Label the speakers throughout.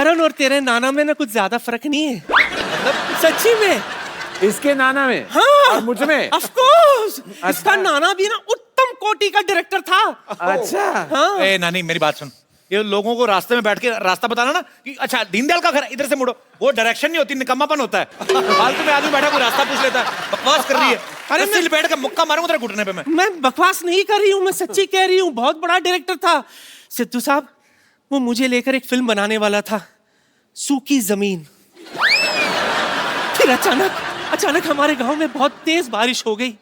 Speaker 1: करण और तेरे नाना में ना कुछ ज्यादा फर्क नहीं है, मतलब सच्ची में।
Speaker 2: इसके नाना में?
Speaker 1: हाँ,
Speaker 2: और मुझ में?
Speaker 1: Of course. इसका नाना भी ना उत्तम कोटि का डायरेक्टर था।
Speaker 2: अच्छा।
Speaker 1: हाँ।
Speaker 3: ए नानी मेरी बात सुन, ये लोगों को रास्ते में बैठ के रास्ता बताना ना कि अच्छा दीनदयाल का घर इधर से मुड़ो, वो डायरेक्शन नहीं होती, निकम्मापन होता है। फालतू में आदमी बैठा कोई रास्ता पूछ लेता है, बकवास कर रही है। अरे मैं बैठ के मुक्का मारूंगा तेरे घुटने पे। मैं
Speaker 1: बकवास नहीं कर रही हूँ, मैं सच्ची कह रही हूँ। बहुत बड़ा डायरेक्टर था सिद्धू साहब। वो मुझे लेकर एक फिल्म बनाने वाला था, सूखी जमीन। फिर अचानक हमारे गांव में बहुत तेज बारिश हो गई,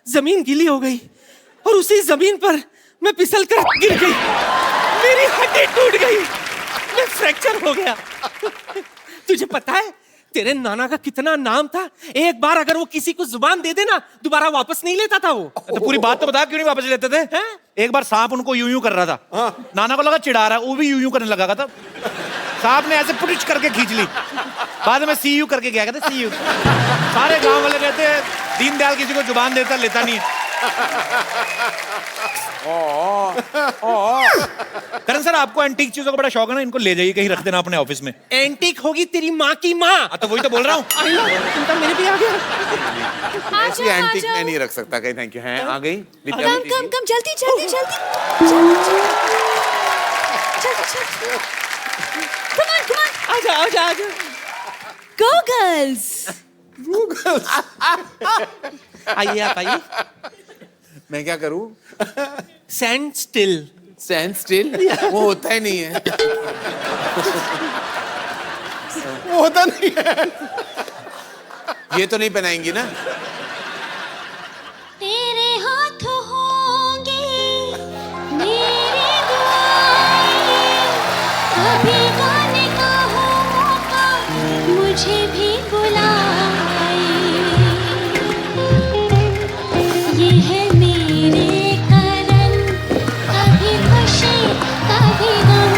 Speaker 1: जमीन गीली हो गई और उसी जमीन पर मैं फिसल कर गिर गई। मेरी हड्डी टूट गई, मैं फ्रैक्चर हो गया। तुझे पता है तेरे नाना का कितना नाम था? एक बार अगर वो किसी को जुबान दे देना दोबारा वापस नहीं लेता था वो।
Speaker 3: तो पूरी बात तो बता, क्यों नहीं वापस लेते थे?
Speaker 1: हैं?
Speaker 3: एक बार सांप उनको यूं यूं कर रहा था, नाना को लगा चिढ़ा रहा है, वो भी यूं यूं करने लगा था। सांप ने ऐसे पुटिच करके खींच ली, बाद में सी यू करके क्या कहते, सी यू। सारे गांव वाले कहते हैं दीनदयाल किसी को जुबान देता लेता नहीं है। करण सर, आपको एंटीक चीजों का बड़ा शौक है ना, इनको ले जाइए कहीं, रख देना अपने ऑफिस में।
Speaker 1: एंटीक होगी तेरी माँ की माँ।
Speaker 3: तो वही तो बोल रहा हूँ।
Speaker 1: मेरे भी आ गया।
Speaker 2: ऐसी एंटीक मैं नहीं रख सकता कहीं। Thank you. हैं आ गई
Speaker 4: कम जल्दी
Speaker 1: आजा।
Speaker 4: गो गर्ल्स।
Speaker 1: आइए आप आइए।
Speaker 2: मैं क्या करूं?
Speaker 1: Stand still.
Speaker 2: Stand still? वो होता ही नहीं है। वो होता नहीं है। ये तो नहीं पहनाएंगी ना?
Speaker 4: तेरे हाथ होंगे मेरे दुआएं, कभी गाने का हो मौका मुझे भी बुलाए। ये है मेरे करण, कभी खुशी कभी गम,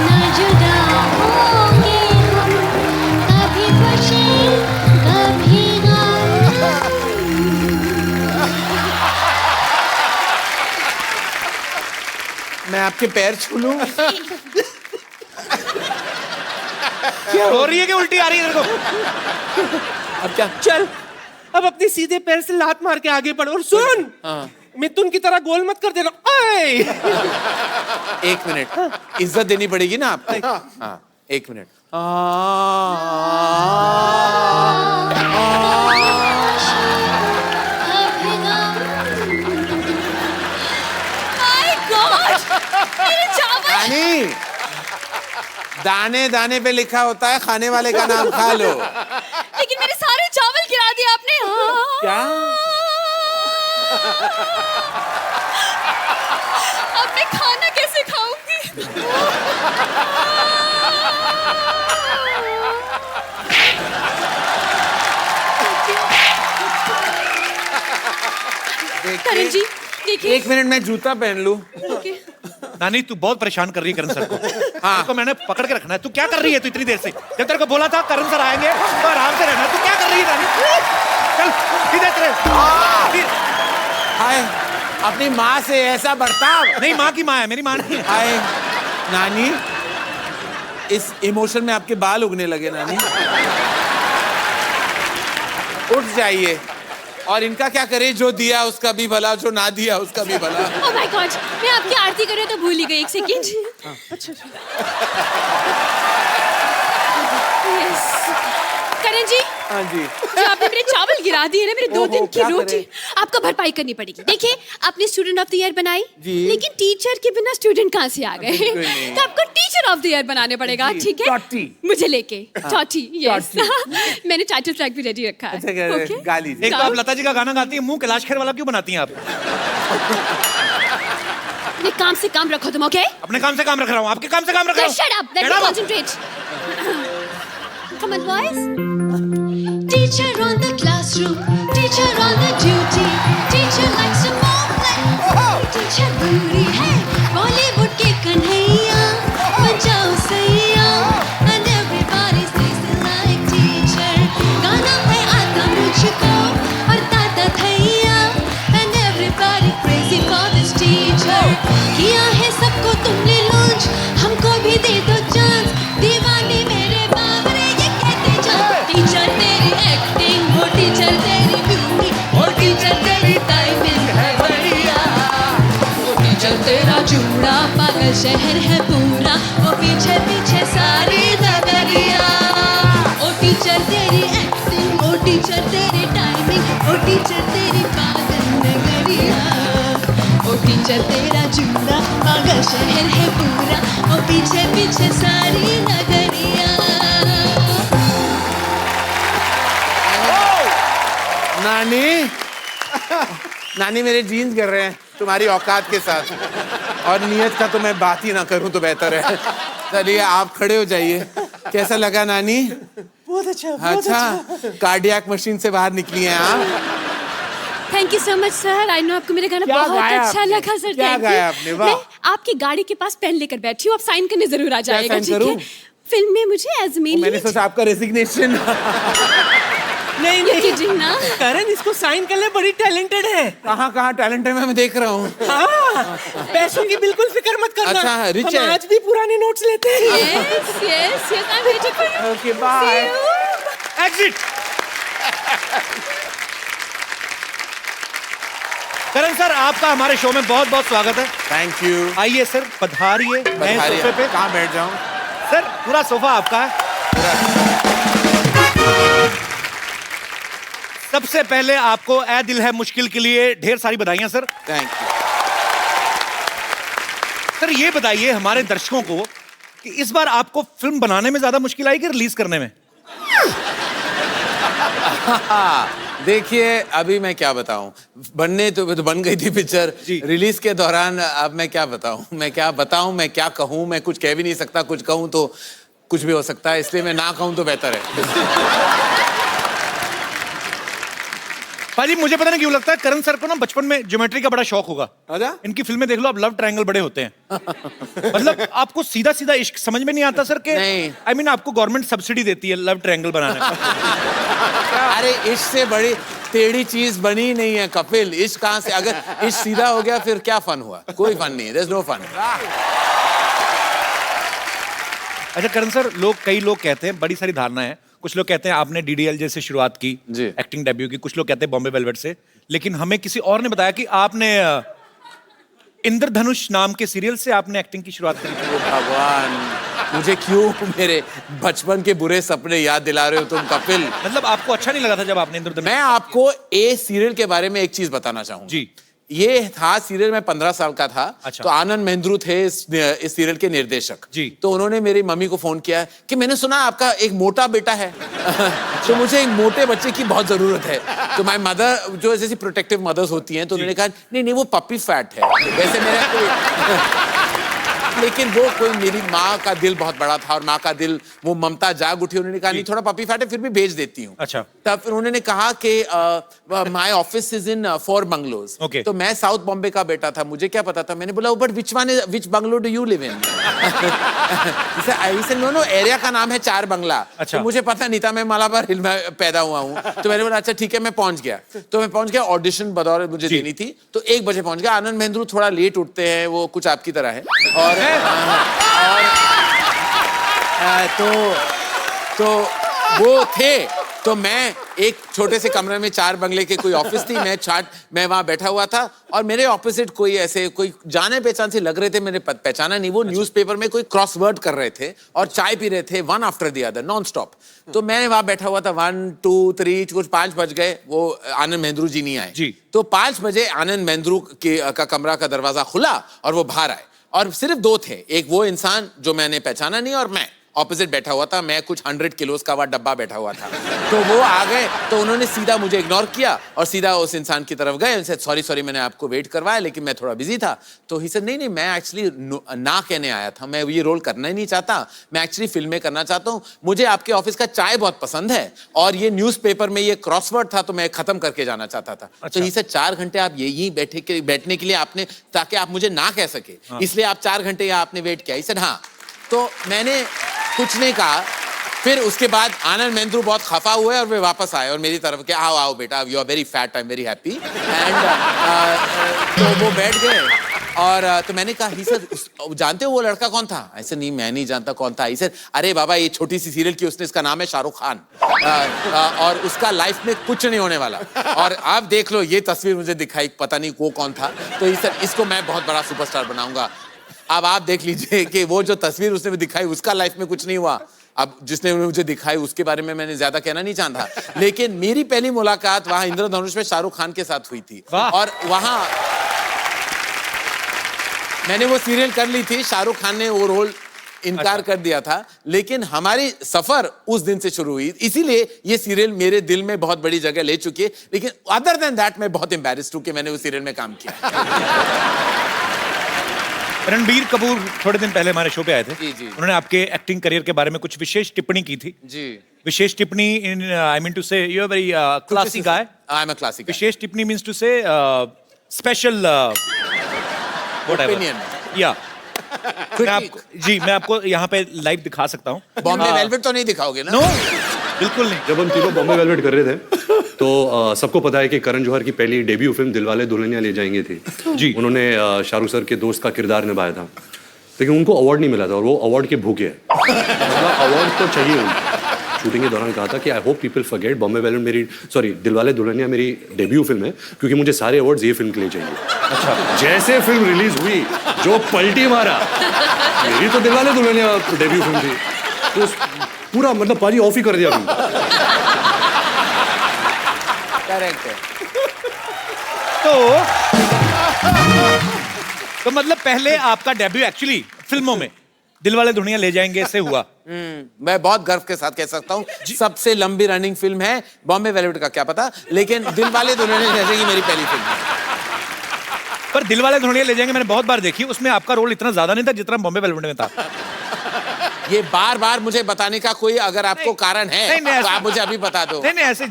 Speaker 4: ना जुदा होंगे हम, कभी खुशी कभी गम।
Speaker 2: मैं आपके पैर छू लूं?
Speaker 3: क्या हो रही है कि उल्टी आ रही है तेरे को?
Speaker 2: अब क्या?
Speaker 1: चल अब अपने सीधे पैर से लात मार के आगे बढ़। और सुन, मिथुन की तरह गोल मत कर देना। ओए!
Speaker 2: एक मिनट, इज्जत देनी पड़ेगी ना आपको। हाँ, एक मिनट। रानी, दाने दाने पे लिखा होता है खाने वाले का नाम खा लो।
Speaker 4: लेकिन मेरे सारे चावल गिरा दिए आपने।
Speaker 2: क्या?
Speaker 4: अब मैं खाना कैसे खाऊंगी? करण जी देखिए।
Speaker 2: एक मिनट, मैं जूता पहन लूं।
Speaker 3: नानी तू बहुत परेशान कर रही है करण सर को। हाँ तो मैंने पकड़ के रखना है। तू क्या कर रही है तू इतनी देर से? जब तेरे को बोला था करण सर आएंगे तो आराम से रहना। तू क्या कर रही है नानी? चल सीधे तेरे।
Speaker 2: हाय, अपनी माँ से ऐसा बर्ताव
Speaker 3: नहीं, माँ की माँ है, मेरी माँ नहीं है।
Speaker 2: हाय नानी, इस इमोशन में आपके बाल उगने लगे नानी। उठ जाइए। और इनका क्या करे, जो दिया उसका भी भला, जो ना दिया उसका भी भला।
Speaker 4: ओह माय गॉड, मैं आपकी आरती कर रही हूँ तो भूल ही गई। एक सेकंड। अच्छा। यस करण जी।
Speaker 2: हाँ जी।
Speaker 4: जो आपने मेरे चावल गिरा दिए ना, मेरे 2 दिन की रोटी, आपको भरपाई करनी पड़ेगी। देखिए, आपने स्टूडेंट ऑफ द ईयर बनाई, लेकिन टीचर के बिना स्टूडेंट कहाँ से आ गए? तो आपको टीचर ऑफ द ईयर बनाने पड़ेगा, ठीक है? मुझे लेके टॉटी। यस, मैंने टाइटल ट्रैक भी रेडी रखा है। ओके,
Speaker 2: गाली।
Speaker 3: एक तो आप लता जी का गाना गाती है, मुंह कैलाश खेर वाला क्यों बनाती हैं आप?
Speaker 4: अपने काम से काम रखो तुम। ओके,
Speaker 3: अपने काम से काम रख रहा हूँ, आपके काम से काम रख रहा हूँ।
Speaker 4: Shut up, let me concentrate. Come on, boys. Teacher on the classroom, teacher on the duty, teacher likes to more play. Teacher बुरी है, Bollywood के कन्हैया, बजाओ सैया, and everybody says they like teacher. गाना है आता मुझको और दादा थैया, and everybody crazy for this teacher. किया है सबको तुमने लॉन्च, हमको भी दे दो चांस, दीवार जुड़ा पागल शहर है पूरा, ओ पीछे पीछे सारी नगरिया। ओ टीचर तेरी एक्टिंग, ओ टीचर तेरी टाइमिंग, ओ टीचर तेरी पागल नगरिया। ओ टीचर तेरा जुड़ा पागल शहर है पूरा, ओ पीछे पीछे सारी नगरिया।
Speaker 2: नानी नानी मेरे जीन्स कर रहे हैं तुम्हारी औकात के साथ, और नियत का तो मैं बात ही ना करूं तो बेहतर है। चलिए आप खड़े हो जाइए। कैसा लगा नानी?
Speaker 1: बहुत अच्छा।
Speaker 2: कार्डियक मशीन से बाहर निकली हैं आप।
Speaker 4: Thank you so much sir. I know आपको मेरा गाना
Speaker 2: क्या
Speaker 4: बहुत
Speaker 2: गाया
Speaker 4: अच्छा
Speaker 2: आपने?
Speaker 4: लगा सर।
Speaker 2: क्या
Speaker 4: थैंक
Speaker 2: गाया
Speaker 4: यू।
Speaker 2: आपने? वाह।
Speaker 4: मैं आपकी गाड़ी के पास पेन लेकर बैठी हूँ, आप साइन करने जरूर आ जाएगा।
Speaker 2: साइन
Speaker 4: ठीक
Speaker 2: करूं?
Speaker 4: है? फिल्म में मुझे एज मेन
Speaker 2: मैंने सोचा आपका रेजिग्नेशन।
Speaker 1: नहीं
Speaker 4: किडिंग ना।
Speaker 1: करण, इसको साइन कर ले, बड़ी टैलेंटेड है।
Speaker 2: कहाँ टैलेंट है मैं देख रहा हूँ।
Speaker 1: हाँ, पैसों की बिल्कुल फिक्र मत करना।
Speaker 2: अच्छा, रिच
Speaker 1: हम
Speaker 2: है।
Speaker 1: आज भी पुराने नोट्स लेते हैं।
Speaker 4: Yes yes yes, I am waiting for you.
Speaker 2: Okay bye.
Speaker 3: Exit. Karan sir, आपका हमारे शो में बहुत बहुत स्वागत है।
Speaker 2: Thank you.
Speaker 3: आइए सर, पधारिए नए सोफे पे।
Speaker 2: कहाँ बैठ जाऊँ?
Speaker 3: सर पूरा सोफा आपका है। सबसे पहले आपको ए दिल है मुश्किल के लिए ढेर सारी बधाइयां सर।
Speaker 2: Thank you.
Speaker 3: सर ये बताइए हमारे दर्शकों को कि इस बार आपको फिल्म बनाने में ज्यादा मुश्किल आई कि रिलीज करने में?
Speaker 2: देखिए अभी मैं क्या बताऊं, बनने तो बन गई थी पिक्चर, रिलीज के दौरान अब मैं क्या बताऊं, मैं क्या कहूं, मैं कुछ कह भी नहीं सकता, कुछ कहूं तो कुछ भी हो सकता है, इसलिए मैं ना कहूं तो बेहतर है।
Speaker 3: भाजी मुझे पता नहीं क्यों लगता है करण सर को ना बचपन में ज्योमेट्री का बड़ा शौक होगा।
Speaker 2: अच्छा?
Speaker 3: इनकी फिल्में देख लो, आप लव ट्रायंगल बड़े होते हैं। मतलब आपको सीधा सीधा इश्क समझ में नहीं आता सर के?
Speaker 2: नहीं।
Speaker 3: आई मीन आपको गवर्नमेंट सब्सिडी देती है लव ट्रायंगल बनाने में।
Speaker 2: अरे इश्क से बड़ी टेढ़ी चीज बनी नहीं है कपिल। इश्क कहां से, अगर इश्क सीधा हो गया फिर क्या फन हुआ? कोई फन नहीं है, देयर इज नो फन।
Speaker 3: अच्छा करण सर, कई लोग कहते हैं, बड़ी सारी धारणा है, कुछ लोग कहते हैं आपने डीडीएलजे से शुरुआत की एक्टिंग डेब्यू की, कुछ लोग कहते हैं बॉम्बे वेलवेट से, लेकिन हमें किसी और ने बताया कि आपने इंद्रधनुष नाम के सीरियल से आपने एक्टिंग की शुरुआत करी थी।
Speaker 2: भगवान, मुझे क्यों मेरे बचपन के बुरे सपने याद दिला रहे हो तुम कपिल?
Speaker 3: मतलब आपको अच्छा नहीं लगा था जब आपने इंद्रधनुष?
Speaker 2: मैं आपको ए सीरियल के बारे में एक चीज बताना चाहूंगा
Speaker 3: जी।
Speaker 2: ये था सीरियल, मैं 15 साल का था।
Speaker 3: अच्छा।
Speaker 2: तो आनंद महेंद्रू थे इस सीरियल के निर्देशक
Speaker 3: जी।
Speaker 2: तो उन्होंने मेरी मम्मी को फोन किया कि मैंने सुना आपका एक मोटा बेटा है। तो मुझे एक मोटे बच्चे की बहुत जरूरत है। तो माय मदर, जो जैसी प्रोटेक्टिव मदर्स होती हैं, तो उन्होंने कहा नहीं नहीं वो पपी फैट है। वैसे मेरा कोई लेकिन वो कोई, मेरी माँ का दिल बहुत बड़ा था और माँ का दिल, वो ममता जाग उठी। उन्होंने कहा नहीं थोड़ा पपी फैट है, फिर भी भेज देती हूँ।
Speaker 3: अच्छा।
Speaker 2: तब फिर उन्होंने कहा कि my office is in 4 bungalows.
Speaker 3: Okay.
Speaker 2: तो मैं साउथ बॉम्बे का बेटा था, मुझे क्या पता था। मैंने बोला but which bungalow do you live in? No area का नाम है 4 बंगला।
Speaker 3: अच्छा।
Speaker 2: तो मुझे पता नहीं था, मैं मालाबार हिल में पैदा हुआ हूँ। तो मैंने बोला अच्छा ठीक है, मैं पहुंच गया। तो मैं पहुंच गया, ऑडिशन बदौर मुझे देनी थी, तो 1 बजे पहुंच गया। आनंद महेंद्रू थोड़ा लेट उठते हैं, वो कुछ आपकी तरह है। और तो वो थे, तो मैं एक छोटे से कमरे में 4 बंगले के कोई ऑफिस थी, मैं वहां बैठा हुआ था और मेरे ऑपोजिट कोई ऐसे कोई जाने पहचान से लग रहे थे, मैंने पहचाना नहीं। वो न्यूज़पेपर में कोई क्रॉसवर्ड कर रहे थे और चाय पी रहे थे, one after the other non stop. तो मैं वहां बैठा हुआ था, 1 2 3 कुछ 5 बज गए, वो आनंद महेंद्रू जी नहीं आए
Speaker 3: जी।
Speaker 2: तो 5 बजे आनंद महेंद्रू का कमरा का दरवाजा खुला और वो बाहर आए, और सिर्फ 2 थे, एक वो इंसान जो मैंने पहचाना नहीं और मैं ऑपोजिट बैठा हुआ था। मैं कुछ 100 किलोस का वह डब्बा बैठा हुआ था। तो वो आ गए, तो उन्होंने सीधा मुझे इग्नोर किया और सीधा उस इंसान की तरफ गए। उनसे सॉरी मैंने आपको वेट करवाया, लेकिन मैं थोड़ा बिजी था। तो ही सेड नहीं मैं एक्चुअली ना कहने आया था, मैं ये रोल करना ही नहीं चाहता, मैं एक्चुअली फिल्में करना चाहता हूँ। मुझे आपके ऑफिस का चाय बहुत पसंद है और ये न्यूज़पेपर में ये क्रॉसवर्ड था तो मैं खत्म करके जाना चाहता था।
Speaker 3: अच्छा।
Speaker 2: तो ही सेड 4 घंटे आप यही बैठने के लिए आपने, ताकि आप मुझे ना कह सके, इसलिए आप 4 घंटे यहाँ आपने वेट किया। ही सेड हाँ। तो मैंने कुछ नहीं कहा। फिर उसके बाद आनंद महेंद्रू बहुत खफा हुए और वे वापस आए और मेरी तरफ के आओ आओ बेटा, you are very fat, I am very happy. And तो वो बैठ गए और तो मैंने कहा ही सर जानते हो वो लड़का कौन था? ऐसे नहीं मैं नहीं जानता कौन था। सर अरे बाबा ये छोटी सी सीरियल की उसने, इसका नाम है शाहरुख खान और उसका लाइफ में कुछ नहीं होने वाला। और आप देख लो ये तस्वीर मुझे दिखाई, पता नहीं वो कौन था। तो सर इसको मैं बहुत बड़ा सुपरस्टार बनाऊंगा। अब आप देख लीजिए कि वो जो तस्वीर उसने दिखाई उसका लाइफ में कुछ नहीं हुआ। अब जिसने मुझे दिखाई उसके बारे में मैंने ज्यादा कहना नहीं चाहता, लेकिन मेरी पहली मुलाकात वहां इंद्रधनुष में शाहरुख खान के साथ हुई थी। और वहां मैंने वो सीरियल कर ली थी, शाहरुख खान ने वो रोल इनकार कर दिया था, लेकिन हमारी सफर उस दिन से शुरू हुई। इसीलिए ये सीरियल मेरे दिल में बहुत बड़ी जगह ले चुकी है। लेकिन अदर देन दैट मैं बहुत एम्बैरेस्ड हूं कि मैंने उस सीरियल में काम किया।
Speaker 3: रणबीर कपूर थोड़े दिन पहले हमारे शो पे आए थे।
Speaker 2: जी, जी।
Speaker 3: उन्होंने आपके एक्टिंग करियर के बारे में कुछ विशेष टिप्पणी की थी।
Speaker 2: जी।
Speaker 3: विशेष टिप्पणी in I mean to say you are very classy guy.
Speaker 2: I am a classy guy.
Speaker 3: विशेष टिप्पणी means to say special
Speaker 2: opinion
Speaker 3: या मैं आपको यहाँ पे लाइव दिखा सकता हूँ।
Speaker 2: बॉम्बे वेलवेट तो नहीं दिखाओगे ना?
Speaker 3: नो, बिल्कुल नहीं।
Speaker 5: जब हम तीनों बॉम्बे वेलवेट कर रहे थे तो सबको पता है कि करण जौहर की पहली डेब्यू फिल्म दिलवाले दुल्हनिया ले जाएंगे थी
Speaker 3: जी।
Speaker 5: उन्होंने शाहरुख सर के दोस्त का किरदार निभाया था, लेकिन उनको अवार्ड नहीं मिला था और वो अवार्ड के भूखे हैं। मतलब अवार्ड तो चाहिए उनको। शूटिंग के दौरान कहा था कि I hope people forget Bombay velvet मेरी दिलवाले दुल्हनिया मेरी डेब्यू फिल्म है, क्योंकि मुझे सारे अवार्ड्स ये फिल्म के लिए चाहिए। अच्छा, जैसे फिल्म रिलीज हुई जो पलटी मारा, मेरी तो दिलवाले दुल्हनिया डेब्यू फिल्म थी, तो पूरा मतलब पाजी ऑफ ही कर दिया फिल्म।
Speaker 2: करेक्ट है।
Speaker 3: तो मतलब पहले आपका डेब्यू एक्चुअली फिल्मों में दिलवाले दुल्हनिया ले जाएंगे से हुआ।
Speaker 2: मैं बहुत गर्व के साथ कह सकता हूँ सबसे लंबी रनिंग फिल्म है। बॉम्बे वेलवेट का क्या पता, लेकिन दिलवाले दुल्हनिया ले जाएंगे मेरी पहली फिल्म है।
Speaker 3: पर दिलवाले दुल्हनिया ले जाएंगे मैंने बहुत बार देखी, उसमें आपका रोल इतना ज्यादा नहीं था जितना बॉम्बे वेलवेट में था।
Speaker 2: ये बार बार मुझे बताने का कोई अगर आपको कारण है
Speaker 3: नहीं,
Speaker 2: तो आप मुझे अभी बता दो।
Speaker 3: नहीं ऐसे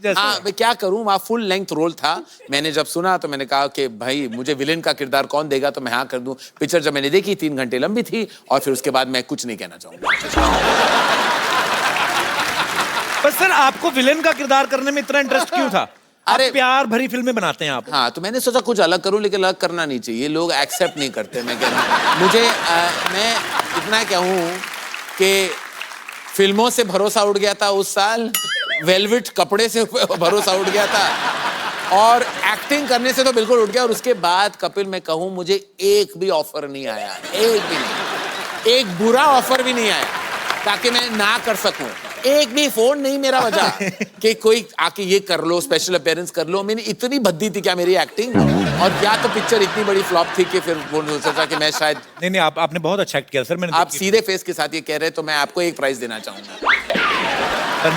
Speaker 2: हाँ, मैं क्या करूं, वहाँ फुल लेंथ रोल था। मैंने जब सुना तो मैंने कहा कि भाई मुझे विलेन का किरदार कौन देगा, तो मैं हाँ कर दूं। पिक्चर जब मैंने देखी 3 घंटे लंबी थी और फिर उसके बाद मैं कुछ नहीं कहना चाहूंगा।
Speaker 3: पर सर आपको विलेन का किरदार करने में इतना इंटरेस्ट क्यों था? अरे प्यार भरी फिल्में बनाते हैं आप।
Speaker 2: हाँ, तो मैंने सोचा कुछ अलग करूं, लेकिन अलग करना नहीं चाहिए, लोग एक्सेप्ट नहीं करते। मैं कह रहा हूं मुझे मैं इतना कहूं कि फिल्मों से भरोसा उठ गया था उस साल, वेलवेट कपड़े से भरोसा उठ गया था और एक्टिंग करने से तो बिल्कुल उठ गया। और उसके बाद कपिल मैं कहूं मुझे एक भी ऑफर नहीं आया, एक भी नहीं, एक बुरा ऑफर भी नहीं आया ताकि मैं ना कर सकूं। एक भी फोन नहीं मेरा बजा कि कोई आके ये कर लो, स्पेशल अपीयरेंस कर लो। मैंने इतनी भद्दी थी क्या मेरी एक्टिंग, और या तो पिक्चर इतनी बड़ी फ्लॉप थी कि फिर वो सोचा कि मैं शायद
Speaker 3: नहीं आपने बहुत अच्छा एक्ट किया सर। मैंने
Speaker 2: आप सीधे फेस के साथ ये कह रहे हैं तो मैं आपको एक प्राइज देना चाहूंगा।
Speaker 3: पर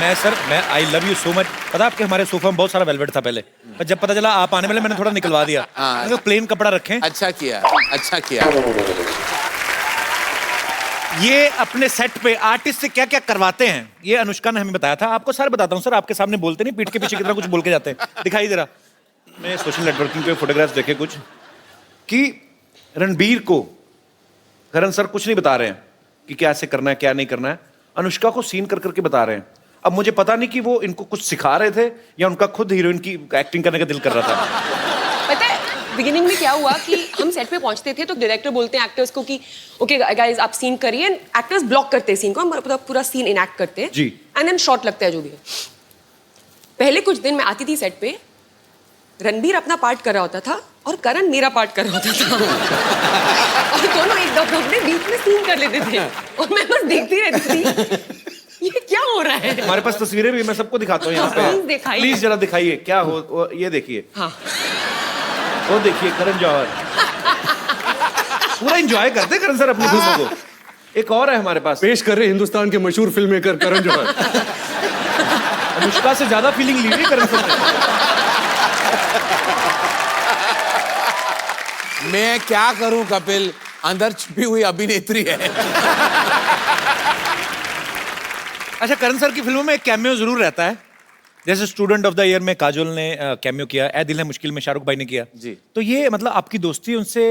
Speaker 3: मैं I love you so much. पता आपके हमारे सोफा में बहुत सारा वेलवेट था पहले, पर जब पता चला आप आने वाले मैंने थोड़ा निकलवा दिया।
Speaker 2: हाँ,
Speaker 3: प्लेन कपड़ा रखें।
Speaker 2: अच्छा किया, अच्छा किया।
Speaker 3: ये अपने सेट पे आर्टिस्ट से क्या क्या करवाते हैं ये अनुष्का ने हमें बताया था। आपको सर बताता हूँ सर, आपके सामने बोलते नहीं, पीठ के पीछे कितना कुछ बोल के जाते हैं। दिखाई दे रहा, मैं सोशल नेटवर्किंग पे फोटोग्राफ्स देखे कुछ कि रणबीर को करण सर कुछ नहीं बता रहे हैं कि क्या ऐसे करना है क्या नहीं करना है, अनुष्का को सीन कर करके बता रहे हैं। अब मुझे पता नहीं कि वो इनको कुछ सिखा रहे थे या उनका खुद हीरोइन की एक्टिंग करने का दिल कर रहा था।
Speaker 6: पता है बिगिनिंग में क्या हुआ कि हम सेट पे पहुंचते थे तो डायरेक्टर बोलते हैं एक्टर्स को कि ओके गाइस आप सीन करिए, एक्टर्स ब्लॉक करते हैं सीन को, हम पूरा सीन इनएक्ट करते हैं
Speaker 3: जी,
Speaker 6: एंड देन शॉट लगता है जो भी है। पहले कुछ दिन मैं आती थी सेट पे, रणबीर अपना पार्ट कर रहा होता था और करण मेरा पार्ट कर रहा होता था और दोनों एक दो में बीच में सीन कर लेते थे और मैं बस देखती रहती थी ये क्या हो रहा है।
Speaker 3: हमारे पास तस्वीरें भी मैं सबको दिखाता हूँ यहाँ पे, प्लीज जरा दिखाइए क्या हो। ये देखिए, हाँ वो देखिए करण जौहर पूरा एंजॉय करते करण सर अपनी फिल्मों को। एक और है हमारे पास,
Speaker 5: पेश कर रहे हिंदुस्तान के मशहूर फिल्म मेकर करण जौहर।
Speaker 3: अनुष्का से ज्यादा फीलिंग ली है करण सर ने।
Speaker 2: मैं क्या करूं कपिल, अंदर छुपी हुई अभिनेत्री है।
Speaker 3: अच्छा, करण सर की फिल्मों में एक कैमियो जरूर रहता है, जैसे स्टूडेंट ऑफ द ईयर में काजोल ने कैमियो किया, ए दिल है मुश्किल में शाहरुख भाई ने किया
Speaker 2: जी।
Speaker 3: तो ये मतलब आपकी दोस्ती उनसे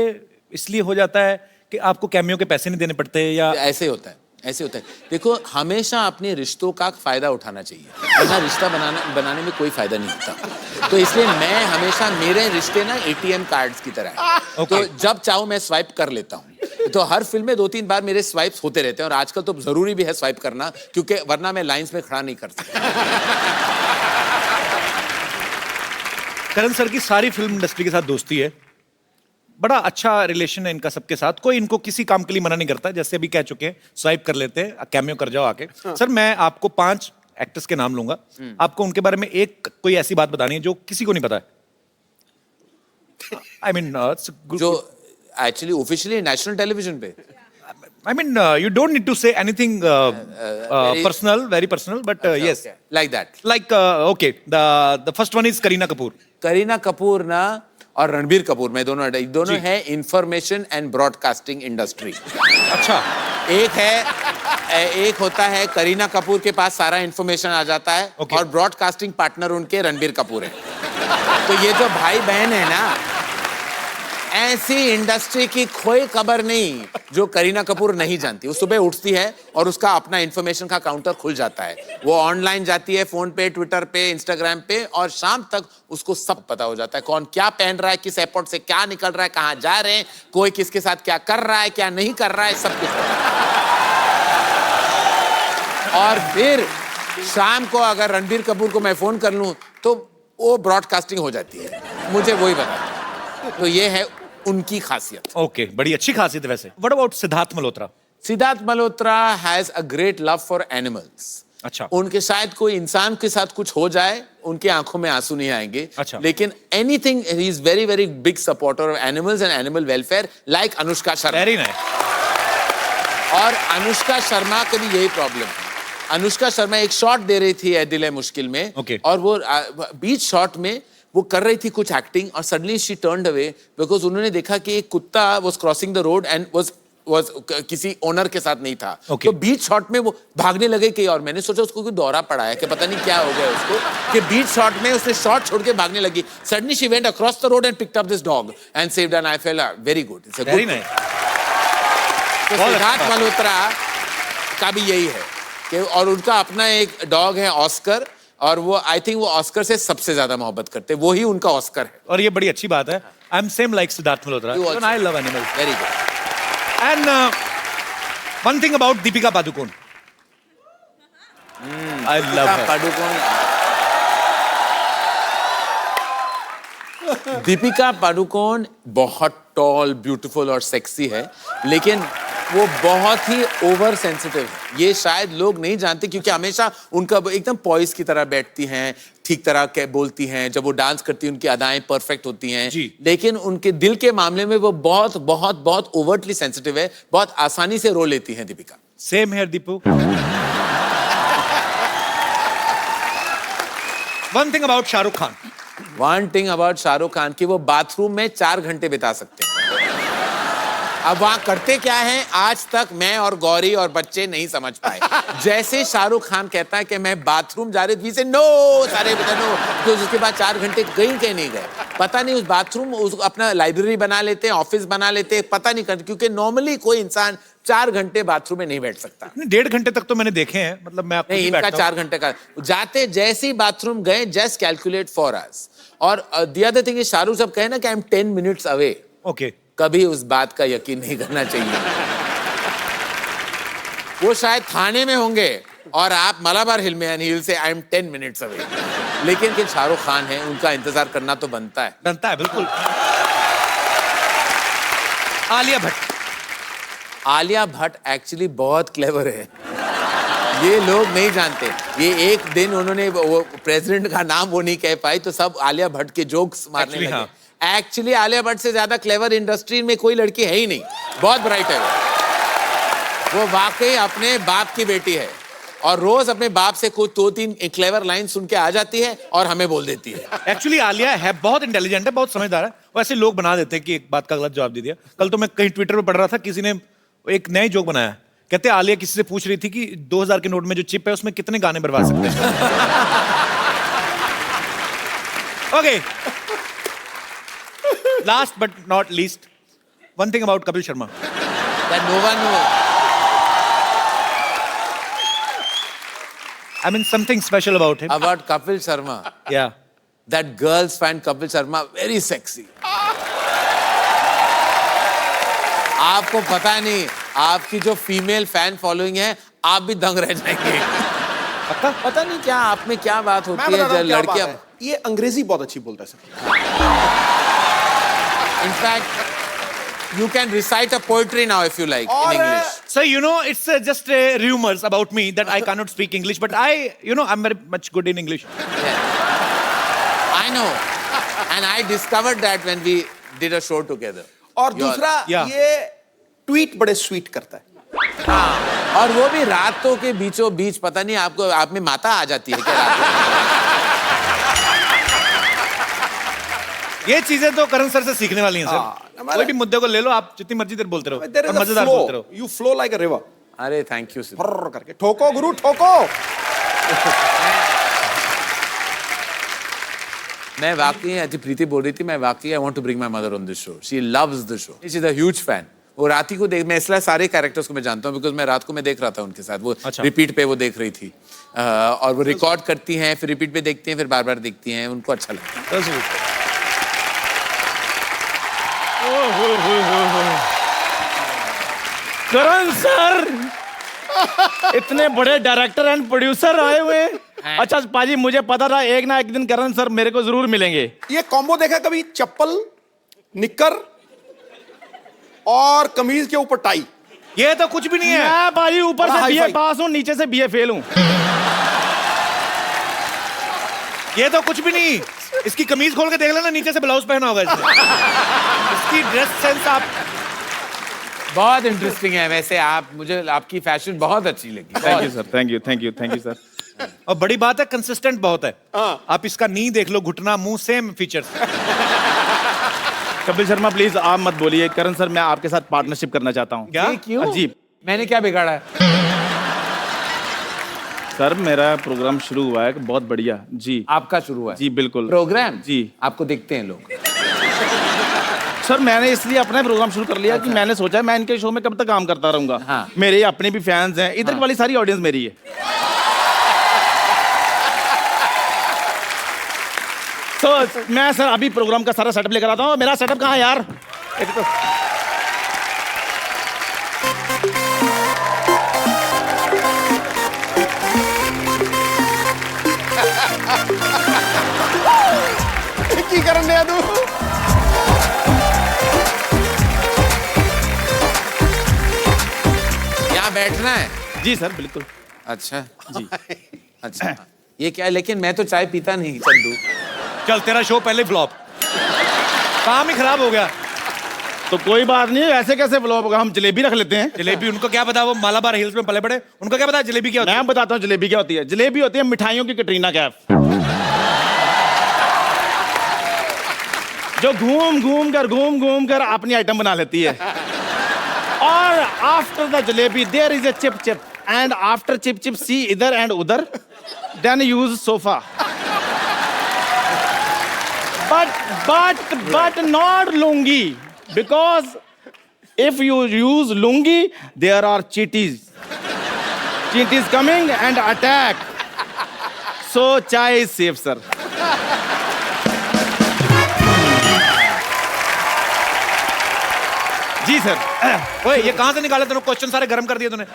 Speaker 3: इसलिए हो जाता है कि आपको कैमियो के पैसे नहीं देने पड़ते या
Speaker 2: ऐसे होता है, ऐसे होता है। देखो हमेशा अपने रिश्तों का फायदा उठाना चाहिए, वरना रिश्ता बनाने में कोई फायदा नहीं होता। तो इसलिए मैं हमेशा मेरे रिश्ते ना एटीएम कार्ड्स की तरह है। तो जब चाहूं मैं स्वाइप कर लेता हूँ। तो हर फिल्म में 2-3 बार मेरे स्वाइप्स होते रहते हैं और आजकल तो जरूरी भी है स्वाइप करना, क्योंकि वरना मैं लाइंस में खड़ा नहीं कर सकता।
Speaker 3: करण सर की सारी फिल्म इंडस्ट्री के साथ दोस्ती है, बड़ा अच्छा रिलेशन है इनका सबके साथ, कोई इनको किसी काम के लिए मना नहीं करता, जैसे अभी कह चुके हैं स्वाइप कर लेते हैं, कैमियो कर जाओ आके। सर मैं आपको 5 एक्टर्स के नाम लूंगा, आपको उनके बारे में एक कोई ऐसी बात बतानी है जो किसी को नहीं पता है। आई मीन
Speaker 2: जो एक्चुअली ऑफिशियली नेशनल टेलीविजन पे
Speaker 3: I mean, you don't need to say anything personal, very personal, but yes,
Speaker 2: like that.
Speaker 3: like okay, the first one is Kareena Kapoor.
Speaker 2: Kareena Kapoor ना और रणबीर कपूर में दोनों है इंफॉर्मेशन एंड ब्रॉडकास्टिंग इंडस्ट्री।
Speaker 3: अच्छा,
Speaker 2: एक होता है करीना कपूर के पास सारा इंफॉर्मेशन आ जाता है
Speaker 3: Okay.
Speaker 2: और ब्रॉडकास्टिंग पार्टनर उनके रणबीर कपूर है। तो ये जो भाई बहन है ना, ऐसी इंडस्ट्री की कोई खबर नहीं जो करीना कपूर नहीं जानती। वो सुबह उठती है और उसका अपना इंफॉर्मेशन का काउंटर खुल जाता है। वो ऑनलाइन जाती है, फोन पे, ट्विटर पे, इंस्टाग्राम पे, और शाम तक उसको सब पता हो जाता है। कौन क्या पहन रहा है, किस एयरपोर्ट से क्या निकल रहा है, कहाँ जा रहे हैं, कोई किसके साथ क्या कर रहा है, क्या नहीं कर रहा है, सब कुछ पता है। और फिर शाम को अगर रणबीर कपूर को मैं फोन कर लूं तो वो ब्रॉडकास्टिंग हो जाती है, मुझे वही बता। तो ये है उनकी खासियत।
Speaker 3: ओके, बड़ी अच्छी खासियत है वैसे। What about Siddharth Malhotra?
Speaker 2: Siddharth Malhotra has a great love for animals.
Speaker 3: अच्छा,
Speaker 2: उनके शायद कोई इंसान के साथ कुछ हो जाए, उनके आंखों में आंसू नहीं आएंगे।
Speaker 3: अच्छा।
Speaker 2: लेकिन anything, he is very very big supporter of animals and animal welfare, like Anushka Sharma.
Speaker 3: Very nice.
Speaker 2: और अनुष्का शर्मा का भी यही प्रॉब्लम है। अनुष्का शर्मा एक शॉट दे रही थी ए दिल है मुश्किल में,
Speaker 3: Okay.
Speaker 2: और वो बीच शॉट में वो कर रही थी कुछ एक्टिंग, और suddenly she turned away because उन्होंने देखा कि एक कुत्ता was crossing the road and was किसी ओनर के साथ नहीं था।
Speaker 3: Okay.
Speaker 2: तो बीच शॉट में वो भागने लगे कहीं और। मैंने सोचा उसको कोई दौरा पड़ा है कि पता नहीं क्या हो गया उसको, कि बीच शॉट में उसने शॉट छोड़ के भागने लगी। Suddenly she went across the road and picked up this dog and saved, and I felt very good. It's a good.
Speaker 3: Very nice.
Speaker 2: तो सिद्धार्थ मल्होत्रा का भी यही है कि, और उनका अपना एक डॉग है ऑस्कर, और वो आई थिंक वो ऑस्कर से सबसे ज्यादा मोहब्बत करते हैं, वो ही उनका ऑस्कर है।
Speaker 3: और ये बड़ी अच्छी बात है। I am same like Siddharth Malhotra,
Speaker 2: You also.
Speaker 3: I love animals.
Speaker 2: Very good.
Speaker 3: And one thing about Deepika Padukone, I love हर।
Speaker 2: दीपिका पादुकोण बहुत टॉल, ब्यूटीफुल और सेक्सी है, लेकिन वो बहुत ही ओवर सेंसिटिव है। ये शायद लोग नहीं जानते, क्योंकि हमेशा उनका एकदम पॉइस की तरह बैठती हैं, ठीक तरह के बोलती हैं, जब वो डांस करती हैं उनकी अदाएं परफेक्ट होती हैं
Speaker 3: जी।
Speaker 2: लेकिन उनके दिल के मामले में वो बहुत बहुत बहुत ओवरटली सेंसिटिव है। बहुत आसानी से रो लेती हैं Deepika.
Speaker 3: Same here Deepu. One thing about Shahrukh Khan.
Speaker 2: One thing about Shahrukh Khan की वो बाथरूम में 4 घंटे बिता सकते हैं। अब वहां करते क्या है, आज तक मैं और गौरी और बच्चे नहीं समझ पाए। जैसे शाहरुख खान कहता है कि मैं बाथरूम जा रही थी, से नो सारे नो, तो उसके बाद 4 घंटे कहीं नहीं गए। पता नहीं उस बाथरूम अपना लाइब्रेरी बना लेते हैं, ऑफिस बना लेते हैं, पता नहीं करते, क्योंकि नॉर्मली कोई इंसान 4 घंटे बाथरूम में नहीं बैठ सकता।
Speaker 3: 1.5 घंटे तक तो मैंने देखे हैं, मतलब मैं
Speaker 2: नहीं, इनका 4 घंटे का। जाते जैसे ही बाथरूम गए, जस्ट कैलकुलेट फॉर अस। और the other thing is, Shahrukh साहब कहे ना कि I am 10 minutes away,
Speaker 3: okay,
Speaker 2: कभी उस बात का यकीन नहीं करना चाहिए। वो शायद थाने में होंगे और आप मलाबार हिल में, हिल से आई एम 10 मिनट्स अवे, लेकिन शाहरुख खान है, उनका इंतजार करना तो बनता है।
Speaker 3: बनता है बिल्कुल। आलिया भट्ट।
Speaker 2: आलिया भट्ट एक्चुअली बहुत क्लेवर है, ये लोग नहीं जानते। ये एक दिन उन्होंने वो प्रेसिडेंट का नाम वो नहीं कह पाई, तो सब आलिया भट्ट के जोक्स मारने
Speaker 3: Actually,
Speaker 2: लगे। एक्चुअली आलिया भट्ट से ज्यादा क्लेवर इंडस्ट्री में कोई लड़की है ही नहीं, बहुत ब्राइट है वो वाकई अपने बाप की बेटी है, और रोज अपने बाप से कुछ 2-3 क्लेवर लाइन सुन के आ जाती है और हमें बोल देती है।
Speaker 3: एक्चुअली आलिया है बहुत इंटेलिजेंट है, बहुत समझदार है। वैसे लोग बना देते हैं कि एक बात का गलत जवाब दे दिया। कल तो मैं कहीं ट्विटर पे पढ़ रहा था, किसी ने एक नई जोक बनाया, कहते आलिया किसी से पूछ रही थी कि 2000 के नोट में जो चिप है उसमें कितने गाने बरवा सकते हैं। Okay, last but not least, one thing about Kapil Sharma.
Speaker 2: That no one knows.
Speaker 3: I mean something special about him.
Speaker 2: About Kapil Sharma.
Speaker 3: Yeah.
Speaker 2: That girls find Kapil Sharma very sexy. आपको पता नहीं, आपकी जो फीमेल फैन फॉलोइंग है, आप भी दंग रह जाएंगे। पता नहीं क्या आप में क्या बात होती है जब लड़कियां।
Speaker 1: ये अंग्रेजी बहुत अच्छी बोलता है sir.
Speaker 2: In fact You can recite a poetry now if you like in
Speaker 7: और
Speaker 2: English.
Speaker 3: So you know, it's just rumors about me that I cannot speak English, but I'm very much good in English.
Speaker 2: I know, and I discovered that when we did a show together.
Speaker 7: और दूसरा
Speaker 3: Yeah.
Speaker 7: ये tweet बड़े sweet करता है.
Speaker 2: हाँ, और वो भी रातों के बीचों बीच, पता नहीं आपको, आप में माता आ जाती है क्या रात को?
Speaker 3: ये चीजें तो करण सर से सीखने वाली हैं
Speaker 7: हाँ,
Speaker 3: सर.
Speaker 7: हमारे-
Speaker 3: कोई भी मुद्दे को ले लो, आप जितनी मर्जी देर बोलते रहो
Speaker 7: There
Speaker 3: और
Speaker 7: is a
Speaker 3: मजेदार बोलते रहो.
Speaker 7: flow. You flow like a river.
Speaker 2: अरे थैंक यू सर.
Speaker 7: फर्र करके ठोको गुरु ठोको.
Speaker 2: मैं वाकई अति प्रीति बोल रही थी, मैं वाकई I want to bring my mother on this show. She loves the show. She is a huge fan. वो राती को देख, मैं इसलिए सारे कैरेक्टर्स को मैं जानता हूँ बिकॉज मैं रात को मैं देख रहा था उनके साथ. वो
Speaker 3: अच्छा.
Speaker 2: रिपीट पे वो देख रही थी और वो रिकॉर्ड करती हैं, फिर रिपीट पे देखती हैं, फिर बार बार देखती हैं. उनको अच्छा लगता है.
Speaker 8: करण सर इतने बड़े डायरेक्टर एंड प्रोड्यूसर आए हुए हैं. अच्छा पाजी, मुझे पता था एक ना एक दिन करण सर मेरे को जरूर मिलेंगे.
Speaker 7: ये कॉम्बो देखा कभी? चप्पल, निक्कर और कमीज के ऊपर टाई.
Speaker 3: ये तो कुछ भी नहीं है.
Speaker 8: मैं पाजी ऊपर
Speaker 7: बड़ा
Speaker 8: से बीए
Speaker 7: हाई-फाई.
Speaker 8: पास हूँ, नीचे से बीए फेल हूँ.
Speaker 3: ये तो कुछ भी नहीं. इसकी कमीज खोल के देख लेना, नीचे से ब्लाउज पहना होगा इसने. इसकी ड्रेस सेंस आप.
Speaker 2: बहुत इंटरेस्टिंग है वैसे. आप, मुझे आपकी फैशन बहुत अच्छी लगी.
Speaker 8: Thank you sir, thank you thank you thank you sir.
Speaker 3: और बड़ी बात है, कंसिस्टेंट बहुत है.
Speaker 7: हाँ.
Speaker 3: आप इसका नी देख लो, घुटना, मुंह, same features.
Speaker 8: Kapil Sharma please आप मत बोलिए. करण सर मैं आपके साथ पार्टनरशिप करना चाहता हूँ.
Speaker 3: क्या?
Speaker 2: क्यों?
Speaker 8: जी
Speaker 2: मैंने क्या बिगाड़ा है?
Speaker 8: सर मेरा प्रोग्राम शुरू हुआ है बहुत बढ़िया. जी
Speaker 2: आपका शुरू हुआ है?
Speaker 8: जी बिल्कुल.
Speaker 2: प्रोग्राम
Speaker 8: जी.
Speaker 2: आपको देखते हैं लोग.
Speaker 8: सर मैंने इसलिए अपना प्रोग्राम शुरू कर लिया कि मैंने सोचा मैं इनके शो में कब तक काम करता रहूंगा.
Speaker 2: हाँ.
Speaker 8: मेरे अपने भी फैंस हैं. इधर वाली सारी ऑडियंस मेरी है. तो मैं सर अभी प्रोग्राम का सारा सेटअप लेकर आता हूँ. मेरा सेटअप कहाँ है यार? एक तो
Speaker 7: की करन दे तू.
Speaker 2: यहाँ बैठना है?
Speaker 8: जी सर बिल्कुल.
Speaker 2: अच्छा जी. अच्छा, ये क्या है? लेकिन मैं तो चाय पीता नहीं चंदू.
Speaker 3: चल तेरा शो पहले फ्लॉप. काम ही खराब हो गया.
Speaker 8: तो कोई बात नहीं. ऐसे कैसे फ्लॉप होगा? हम जलेबी रख लेते हैं.
Speaker 3: जलेबी, उनको क्या पता, वो मालाबार हिल्स में पले पड़े. उनको क्या पता जलेबी क्या होती है.
Speaker 8: मैं बताता हूँ जलेबी क्या होती है. जलेबी होती है मिठाइयों की कटरीना कैफ, जो घूम घूम कर अपनी आइटम बना लेती है. और after the jalebi there is a chip chip, and after chip chip see इधर एंड उधर, then use sofa. but not lungi, because if you use lungi there are cheaties coming and attack, so chai is safe sir. जी sir.
Speaker 3: ओए ये कहां से निकाले तूने? Question सारे गर्म कर दिए तूने.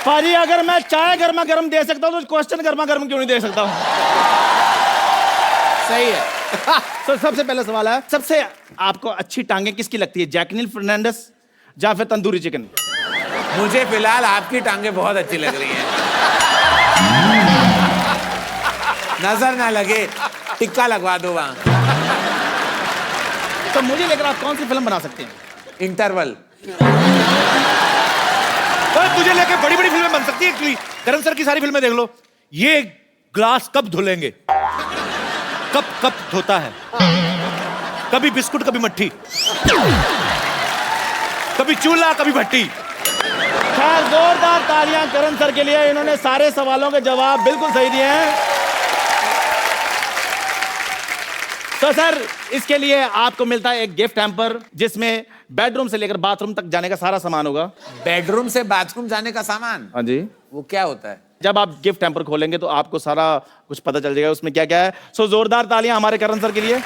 Speaker 8: पाजी अगर मैं चाय गर्मा गर्म दे सकता हूँ तो क्वेश्चन गर्मा गर्म क्यों नहीं दे सकता हूँ?
Speaker 2: सही है.
Speaker 8: तो सबसे पहला सवाल है, सबसे आपको अच्छी टांगे किसकी लगती है? जैकलिन फर्नांडिस या फिर तंदूरी चिकन?
Speaker 2: मुझे फिलहाल आपकी टांगे बहुत अच्छी लग रही हैं. नजर ना लगे, टिक्का लगवा दो वहां.
Speaker 8: तो मुझे लेकर आप कौन सी फिल्म बना सकते हैं?
Speaker 2: इंटरवल.
Speaker 3: ओए तुझे लेके बड़ी बड़ी फिल्में बन सकती है एक्चुअली. करण सर की सारी फिल्में देख लो. ये ग्लास कब धुलेंगे, कब कब धोता है, कभी बिस्कुट कभी मट्ठी, कभी चूल्हा कभी भट्टी.
Speaker 8: खैर जोरदार तालियां करण सर के लिए. इन्होंने सारे सवालों के जवाब बिल्कुल सही दिए हैं. तो सर इसके लिए आपको मिलता है एक गिफ्ट हैम्पर जिसमें बेडरूम से लेकर बाथरूम तक जाने का सारा सामान होगा.
Speaker 2: बेडरूम से बाथरूम जाने का सामान?
Speaker 8: हाँ जी.
Speaker 2: वो क्या होता है?
Speaker 8: जब आप गिफ्ट हैम्पर खोलेंगे तो आपको सारा कुछ पता चल जाएगा उसमें क्या क्या है. सो जोरदार तालियां हमारे करण सर के लिए.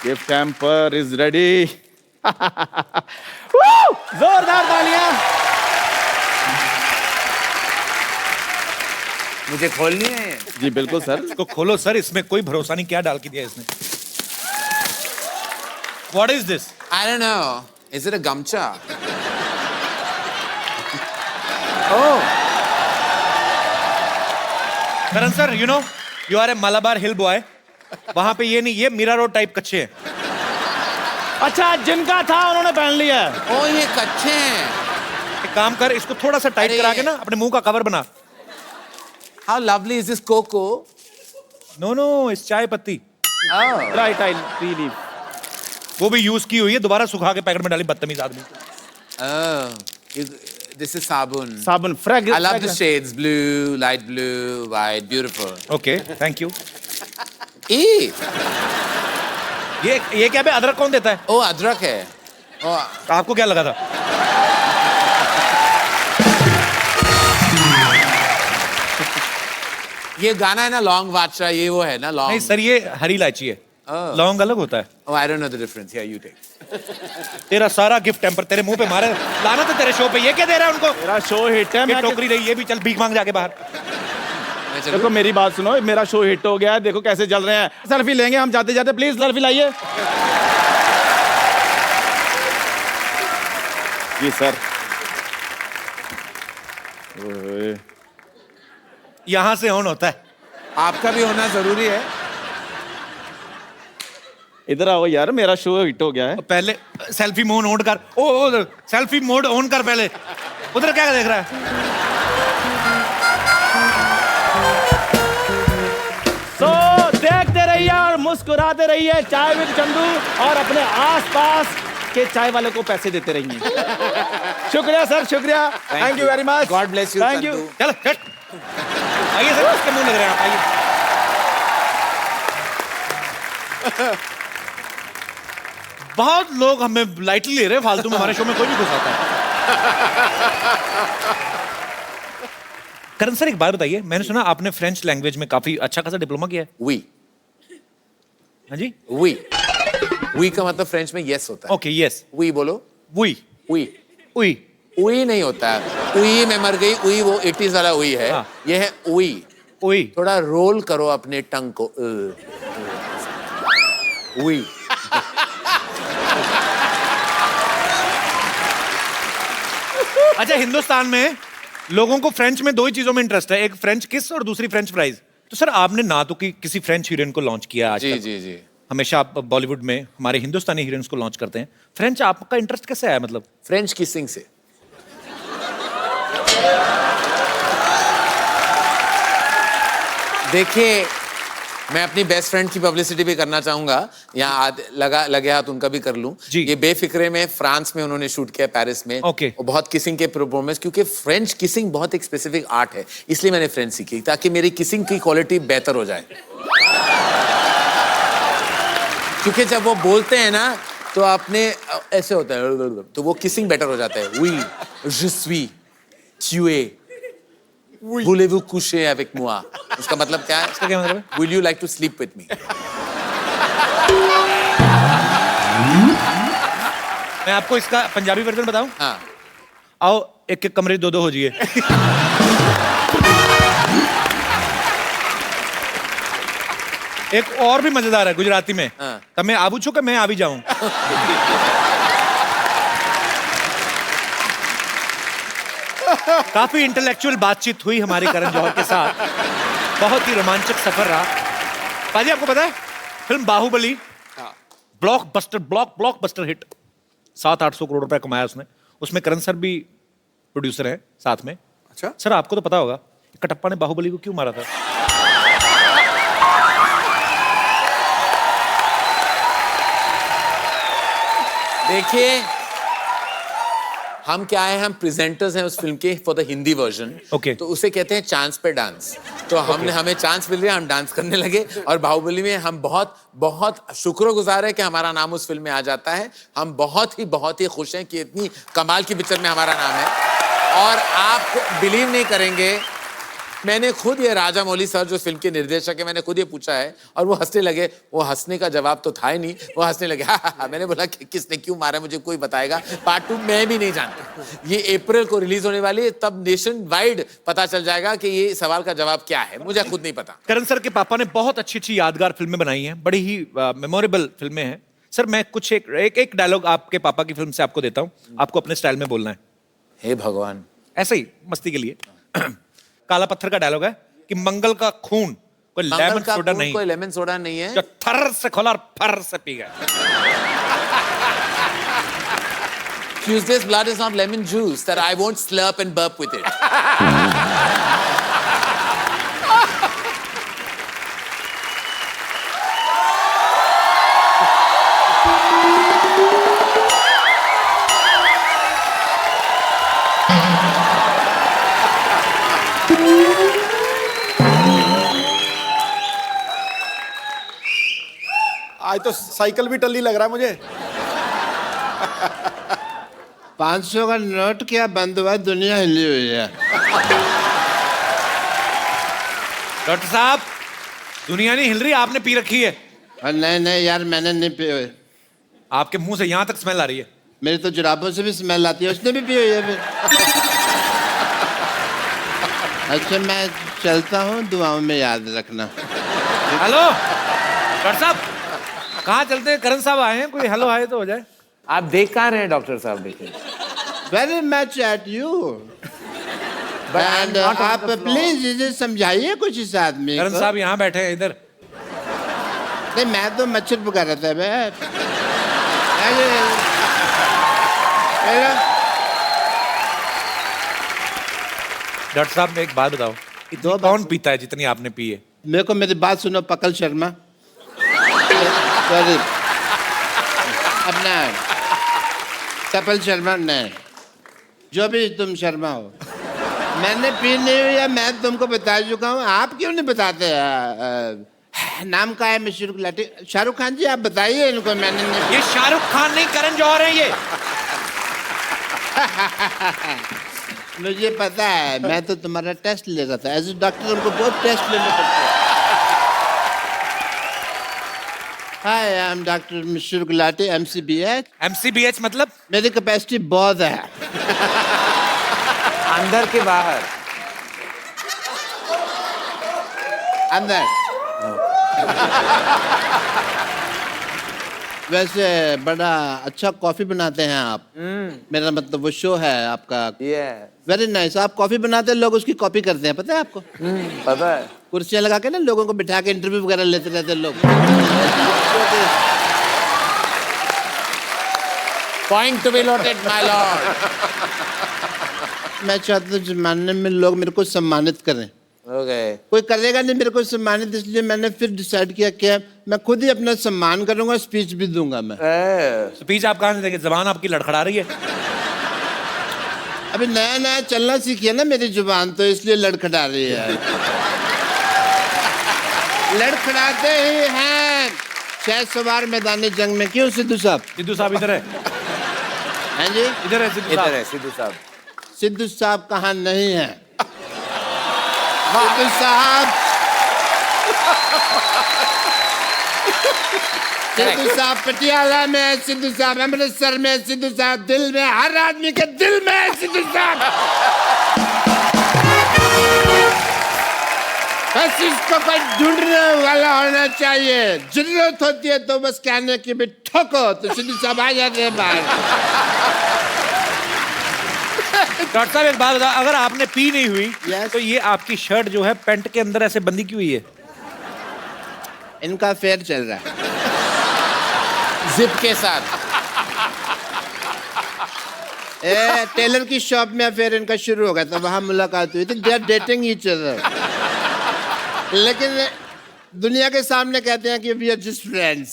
Speaker 8: Gift hamper is ready. जोरदार तालियां.
Speaker 2: मुझे खोलनी है ये।
Speaker 8: जी बिल्कुल सर।
Speaker 3: इसको खोलो सर, इसमें कोई भरोसा नहीं, क्या डाल के दिया इसने? What is this?
Speaker 2: I don't know. Is it a gamcha?
Speaker 3: Oh. Karan sir, you know, you are a Malabar hill boy. वहां पे ये नहीं, ये मीरा रोड टाइप कच्चे हैं।
Speaker 8: अच्छा, जिनका था उन्होंने पहन लिया है।
Speaker 2: ओ ये कच्चे हैं।
Speaker 3: एक काम कर, इसको थोड़ा सा टाइट
Speaker 2: अरे
Speaker 3: करा के ना अपने मुंह का कवर बना।
Speaker 2: How lovely is this cocoa?
Speaker 3: No no, इस चाय पत्ती
Speaker 2: Oh.
Speaker 8: Right, I tea leaf.
Speaker 3: वो भी यूज की हुई है, दोबारा सुखा के पैकेट में डाली, बदतमीज आदमी।
Speaker 2: Oh. This is sabun.
Speaker 8: साबुन fragrance.
Speaker 2: I love the shades blue, light blue, white, beautiful.
Speaker 3: Okay, thank you.
Speaker 2: ए,
Speaker 3: ये क्या बे, अदरक कौन देता है?
Speaker 2: ओ अदरक है। ओ
Speaker 3: आपको क्या लगा था?
Speaker 2: ये गाना है ना लॉन्ग बादशाह, ये वो है ना
Speaker 3: नहीं
Speaker 2: लॉन्ग।
Speaker 3: सर, ये हरी इलायची है, लौंग अलग होता है।
Speaker 2: Oh, I don't know the difference. Yeah, you take.
Speaker 3: तेरा सारा गिफ्ट टेम्पर तेरे मुंह पे मारे, लाना तो तेरे शो पे। ये क्या दे रहा है उनको?
Speaker 8: मेरा शो हिट है।
Speaker 3: ये
Speaker 8: मैं
Speaker 3: टोकरी रही, ये भी चल भीख मांग जाके बाहर।
Speaker 2: मैं चलूं?
Speaker 8: देखो मेरी बात सुनो, मेरा शो हिट हो गया है, देखो कैसे चल रहे हैं। सेल्फी लेंगे हम जाते जाते, प्लीज सेल्फी लाइए। जी सर। ओए,
Speaker 3: यहाँ से ऑन होता है।
Speaker 2: आपका भी होना जरूरी है।
Speaker 8: इधर आओ यार, मेरा शो हिट हो गया है।
Speaker 3: पहले सेल्फी मोड ऑन कर। ओ सेल्फी मोड ऑन कर पहले। उधर क्या देख रहा है?
Speaker 8: सो देखते रहिए और मुस्कुराते रहिए चाय विद चंदू, और अपने आसपास के चाय वाले को पैसे देते रहिए। शुक्रिया सर, शुक्रिया। Thank you very much.
Speaker 2: God bless you,
Speaker 8: thank you.
Speaker 2: Chandu.
Speaker 3: चल हट। आइए सर, इसके मुंह लग रहे हैं आप, आइए। बहुत लोग हमें लाइटली ले रहे हैं, फालतू में हमारे शो में कोई भी घुस आता है। करण सर, एक बात बताइए, मैंने सुना आपने फ्रेंच लैंग्वेज में काफी अच्छा खासा डिप्लोमा किया है।
Speaker 2: Oui.
Speaker 3: हाँ जी?
Speaker 2: Oui. Oui का मतलब फ्रेंच में यस होता है।
Speaker 3: Okay, yes.
Speaker 2: Oui बोलो।
Speaker 3: Oui,
Speaker 2: Oui.
Speaker 3: oui,
Speaker 2: उई नहीं होता है। उई में मर गई, उई वो 80s वाला उई है।
Speaker 3: हाँ।
Speaker 2: ये है उई।
Speaker 3: oui।
Speaker 2: थोड़ा रोल करो अपने टंग को। उई।
Speaker 3: अच्छा, हिंदुस्तान में लोगों को फ्रेंच में दो ही चीजों में इंटरेस्ट है, एक फ्रेंच किस और दूसरी फ्रेंच फ्राइज। तो सर, आपने ना तो किसी फ्रेंच हीरोइन को लॉन्च किया आज
Speaker 2: जी
Speaker 3: तक।
Speaker 2: जी जी।
Speaker 3: हमेशा आप बॉलीवुड में हमारे हिंदुस्तानी हीरोइंस को लॉन्च करते हैं। फ्रेंच आपका इंटरेस्ट कैसे आया मतलब?
Speaker 2: फ्रेंच किसिंग से। देखिए, मैं अपनी बेस्ट फ्रेंड की पब्लिसिटी भी करना चाहूंगा। यहाँ लगे हाथ उनका भी कर लूं।
Speaker 3: जी।
Speaker 2: ये बेफिक्रे में फ्रांस में उन्होंने शूट किया, पेरिस में।
Speaker 3: ओके।
Speaker 2: और बहुत किसिंग के परफॉर्मेंस, क्योंकि फ्रेंच किसिंग बहुत एक स्पेसिफिक आर्ट है, इसलिए मैंने फ्रेंच सीखी ताकि मेरी किसिंग की क्वालिटी बेहतर हो जाए। क्योंकि जब वो बोलते हैं ना तो आपने ऐसे होता है, तो वो किसिंग बेटर हो जाता है। Oui, je suis, tu es, voulez-vous coucher avec moi? उसका मतलब क्या है?
Speaker 3: इसका क्या मतलब है?
Speaker 2: Will you like to sleep with me?
Speaker 3: मैं आपको इसका पंजाबी वर्जन बताऊं?
Speaker 2: हाँ।
Speaker 3: आओ एक एक कमरे दो हो जाइए। एक और भी मजेदार है गुजराती में।
Speaker 2: हाँ।
Speaker 3: तब मैं आबू छू कि मैं आवी जाऊं। काफी इंटेलेक्चुअल बातचीत हुई हमारी करण जौहर के साथ। बहुत ही रोमांचक सफर रहा। पाजी, आपको पता है film Baahubali blockbuster hit, 700-800 crore रुपए कमाया उसने। उसमें करण सर भी प्रोड्यूसर हैं साथ में।
Speaker 7: अच्छा।
Speaker 3: सर, आपको तो पता होगा कटप्पा ने बाहुबली को क्यों मारा था?
Speaker 2: देखिए, हम क्या है, हम प्रेजेंटर्स हैं उस फिल्म के for the Hindi version.
Speaker 3: Okay.
Speaker 2: तो उसे कहते हैं चांस पे डांस। तो हमें चांस मिल गया, हम डांस करने लगे। और बाहुबली में हम बहुत बहुत शुक्रगुजार है कि हमारा नाम उस फिल्म में आ जाता है। हम बहुत ही खुश हैं कि इतनी कमाल की पिक्चर में हमारा नाम है। और आप बिलीव नहीं करेंगे, मैंने खुद ये राजा मौली सर जो फिल्म के निर्देशक है, मैंने खुद ये पूछा है और वो हंसने लगे। वो हंसने का जवाब तो था ही नहीं, वो हंसने लगे। हाँ। मैंने बोला कि किसने क्यों मारा मुझे कोई बताएगा। पार्ट 2 मैं भी नहीं जानता। ये अप्रैल को रिलीज होने वाली है, तब नेशन वाइड पता चल जाएगा कि ये सवाल का जवाब क्या है। मुझे खुद नहीं पता।
Speaker 3: करण सर के पापा ने बहुत अच्छी यादगार फिल्में बनाई हैं, बड़ी ही मेमोरेबल फिल्में हैं। सर मैं कुछ एक डायलॉग आपके पापा की फिल्म से आपको देता हूँ, आपको अपने स्टाइल में बोलना है।
Speaker 2: हे भगवान,
Speaker 3: ऐसे ही मस्ती के लिए। काला पत्थर का डायलॉग है कि मंगल का खून कोई लेमन सोडा नहीं,
Speaker 2: कोई लेमन सोडा नहीं है
Speaker 3: जो थर से खोला और फर से पी गया।
Speaker 2: Tuesday's blood is not lemon juice that I won't slurp and burp with it.
Speaker 7: आज तो साइकिल भी टल्ली लग रहा है मुझे।
Speaker 9: 500 का नोट क्या बंद हुआ, दुनिया हिली हुई है।
Speaker 3: डॉक्टर साहब, दुनिया नहीं हिल रही, आपने पी रखी है।
Speaker 9: नहीं यार, मैंने नहीं पी हुई।
Speaker 3: आपके मुंह से यहां तक स्मेल आ रही है।
Speaker 9: मेरी तो जुराबों से भी स्मेल आती है, उसने भी पी हुई है फिर। अच्छा मैं चलता हूँ, दुआओं में याद रखना।
Speaker 3: हेलो डॉक्टर साहब, कहाँ चलते हैं? करण साहब आए हैं, कोई हेलो आए तो हो जाए।
Speaker 2: आप देख कहाँ रहे हैं डॉक्टर साहब? देखिए।
Speaker 9: Very much at you. And आप प्लीज इसे समझाइए कुछ इस आदमी
Speaker 3: करण
Speaker 9: को।
Speaker 3: साहब यहाँ बैठे हैं इधर।
Speaker 9: नहीं मैं तो मच्छर पका रहा था मैं।
Speaker 3: डॉक्टर साहब एक बात बताओ,
Speaker 9: दो
Speaker 3: कौन पीता है जितनी आपने पी है?
Speaker 9: मेरे को मेरी बात सुनो पकल शर्मा। सॉरी अपना कपिल शर्मा, नहीं जो भी तुम शर्मा हो, मैंने पी नहीं हुई है, मैं तुमको बता चुका हूँ। आप क्यों नहीं बताते? नाम का है मिश्र गुलाटी। शाहरुख खान जी आप बताइए इनको। मैंने नहीं।
Speaker 3: ये शाहरुख खान नहीं, करण जौहर है ये।
Speaker 9: मुझे पता है, मैं तो तुम्हारा टेस्ट ले रहा था। एज ए डॉक्टर हमको बहुत टेस्ट लेने पड़ते हैं। Hi I am doctor Mishra Gulati, MCBH।
Speaker 3: MCBH मतलब?
Speaker 9: मेरी कैपेसिटी बहुत है।
Speaker 2: अंदर के बाहर?
Speaker 9: अंदर। वैसे बड़ा अच्छा कॉफी बनाते हैं आप। मेरा मतलब वो शो है आपका। Very nice. आप कॉफी बनाते हैं, लोग उसकी कॉपी करते हैं, पता है आपको?
Speaker 2: पता है।
Speaker 9: कुर्सियां लगा के ना लोगों को बिठा के इंटरव्यू वगैरह लेते रहते हैं लोग।
Speaker 2: Point to be noted, my lord.
Speaker 9: मैं चाहता हूँ जमाने में लोग मेरे को सम्मानित करें।
Speaker 2: Okay.
Speaker 9: कोई करेगा नहीं मेरे को सम्मानित, इसलिए मैंने फिर डिसाइड किया कि मैं खुद ही अपना सम्मान करूंगा, स्पीच भी दूंगा मैं।
Speaker 3: स्पीच आप कहाँ से देंगे? जबान आपकी लड़खड़ा रही है।
Speaker 9: अभी नया नया चलना सीखी है ना मेरी जुबान, तो इसलिए लड़खड़ा रही है। लड़खड़ाते ही हैं। 6 सवार मैदानी जंग में। क्यों सिद्धू साहब?
Speaker 3: सिद्धू साहब इधर है।
Speaker 9: हैं जी?
Speaker 3: इधर है सिद्धू
Speaker 2: इधर
Speaker 3: साहब।
Speaker 2: है सिद्धू साहब।
Speaker 9: सिद्धू साहब कहाँ नहीं है? सिद्धू साहब, सिद्धू साहब पटियाला में है, सिद्धू साहब अमृतसर में, सिद्धू साहब दिल में, हर आदमी के दिल में है सिद्धू साहब। बस इसको कोई ढूंढने वाला होना चाहिए। जरूरत होती है तो बस कहने की भी ठोको तो सिद्धू साहब आ जाते हैं बाहर।
Speaker 3: डॉक्टर साहब एक बात बताओ, अगर आपने पी नहीं हुई
Speaker 9: Yes.
Speaker 3: तो ये आपकी शर्ट जो है पैंट के अंदर ऐसे बंदी क्यों हुई है?
Speaker 9: इनका फेयर चल रहा है
Speaker 2: जिप के साथ।
Speaker 9: टेलर की शॉप में फिर इनका शुरू हो गया था, वहां मुलाकात हुई थी। They are dating each other, लेकिन दुनिया के सामने कहते हैं कि we are just friends.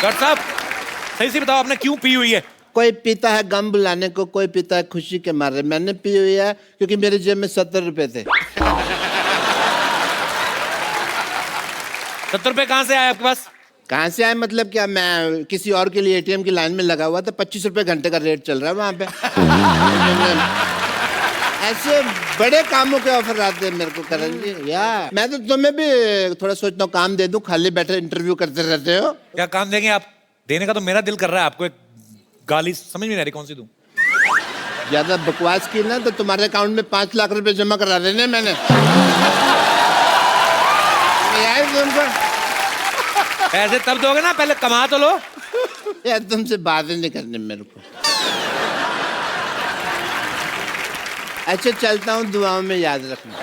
Speaker 3: Doctor साहब सही से बताओ, आपने क्यों पी हुई है?
Speaker 9: कोई पीता है गम बुलाने को, कोई पीता है खुशी के मारे। मैंने पी हुई है क्योंकि मेरे जेब में 70 रुपए थे।
Speaker 3: 70 रुपए कहाँ से आए आपके पास?
Speaker 9: कहाँ से आए मतलब क्या? मैं किसी और के लिए ATM की लाइन में लगा हुआ था, 25 रुपए घंटे का रेट चल रहा है वहां पे। ऐसे बड़े कामों के ऑफर आते हैं मेरे को करण जी। या मैं तो तुम्हें भी थोड़ा सोचता हूँ काम दे दूं, खाली बैठे इंटरव्यू करते रहते हो।
Speaker 3: क्या काम देंगे आप? देने का तो मेरा दिल कर रहा है आपको। एक गाली समझ में नहीं आ रही, कौन सी दूं?
Speaker 9: ज्यादा बकवास की ना तो तुम्हारे अकाउंट में 5 लाख रुपए जमा करा देने मैंने। यार तुमको
Speaker 3: पैसे तब दोगे ना, पहले कमा तो लो।
Speaker 9: यार तुमसे बातें नहीं करनी मेरे को। अच्छा चलता हूँ, दुआओं में याद रखना।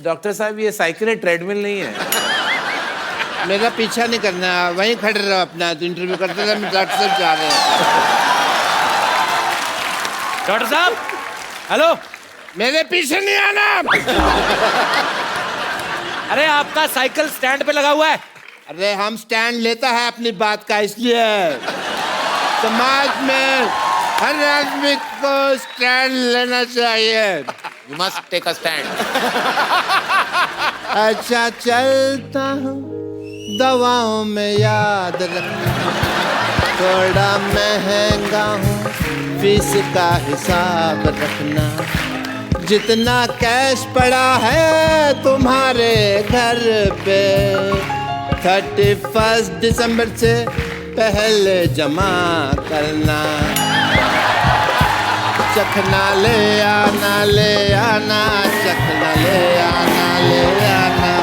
Speaker 2: डॉक्टर साहब ये साइकिल है, ट्रेडमिल नहीं है।
Speaker 9: मेरा पीछा नहीं करना, वहीं खड़े रहो अपना, तो इंटरव्यू करते रहो। डॉक्टर साहब जा रहे हैं।
Speaker 3: डॉक्टर साहब हेलो,
Speaker 9: मेरे पीछे नहीं आना।
Speaker 3: अरे आपका साइकिल स्टैंड पे लगा हुआ है।
Speaker 9: अरे हम स्टैंड लेता है अपनी बात का, इसलिए समाज में हर आदमी को स्टैंड लेना चाहिए।
Speaker 2: You must take a stand.
Speaker 9: अच्छा चलता हूँ, दवाओं में याद रखना। थोड़ा महंगा हूँ, फीस का हिसाब रखना। जितना कैश पड़ा है तुम्हारे घर पे 31 दिसंबर से पहले जमा करना। चखना ले आना, ले आना, चखना ले आना, ले आना,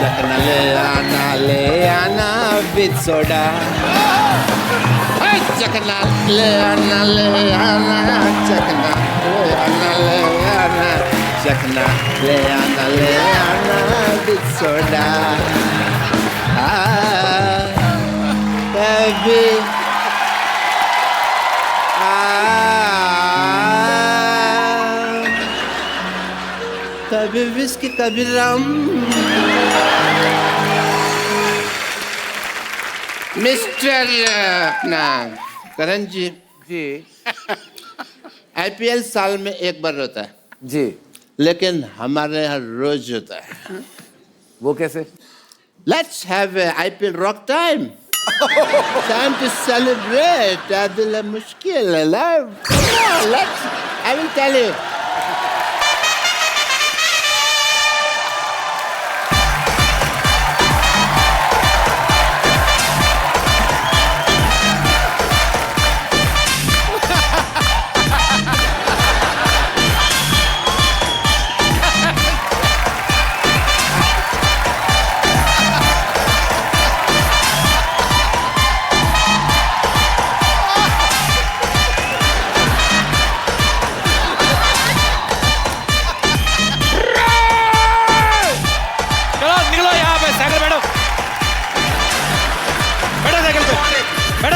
Speaker 9: चखना ले आना, ले आना विद सोडा। चखना ले आना, ले आना, चखना ले आना, ले आना, चखना ले आना, ले आना विद सोडा। कभी कभी विस्की कभी रम। मिस्टर अपना करण जी, आईपीएल साल में एक बार होता है
Speaker 2: जी,
Speaker 9: लेकिन हमारे यहाँ रोज होता है।
Speaker 2: वो कैसे?
Speaker 9: Let's have IPL rock time. Time to celebrate. दिल मुश्किल है। Let's, I will tell you.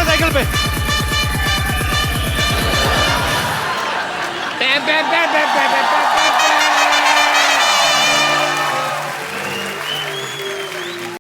Speaker 3: Cycle पे।
Speaker 9: बे, बे, बे, बे, बे, बे, बे।